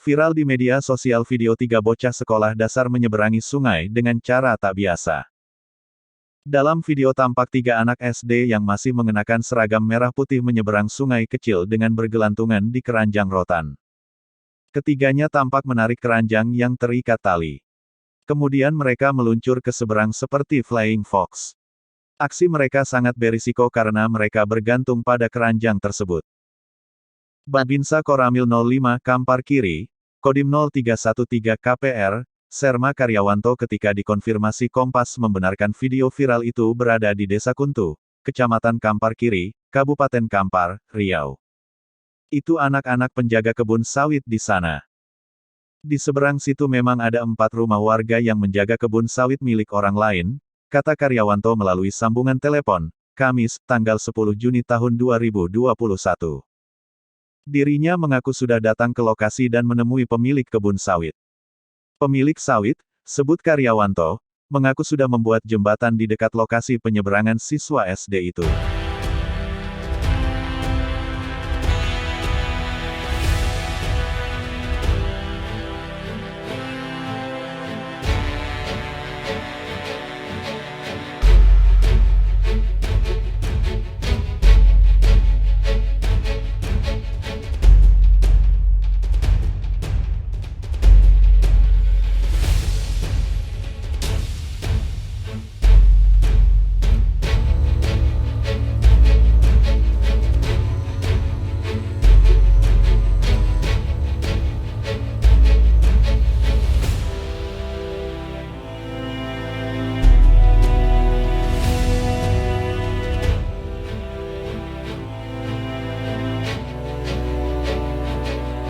Viral di media sosial video 3 bocah sekolah dasar menyeberangi sungai dengan cara tak biasa. Dalam video tampak 3 anak SD yang masih mengenakan seragam merah putih menyeberang sungai kecil dengan bergelantungan di keranjang rotan. Ketiganya tampak menarik keranjang yang terikat tali. Kemudian mereka meluncur ke seberang seperti flying fox. Aksi mereka sangat berisiko karena mereka bergantung pada keranjang tersebut. Babinsa Koramil 05 Kampar Kiri, Kodim 0313 KPR, Serma Karyawanto ketika dikonfirmasi Kompas membenarkan video viral itu berada di Desa Kuntu, Kecamatan Kampar Kiri, Kabupaten Kampar, Riau. Itu anak-anak penjaga kebun sawit di sana. Di seberang situ memang ada 4 rumah warga yang menjaga kebun sawit milik orang lain, kata Karyawanto melalui sambungan telepon, Kamis, tanggal 10 Juni tahun 2021. Dirinya mengaku sudah datang ke lokasi dan menemui pemilik kebun sawit. Pemilik sawit, sebut Karyawanto, mengaku sudah membuat jembatan di dekat lokasi penyeberangan siswa SD itu.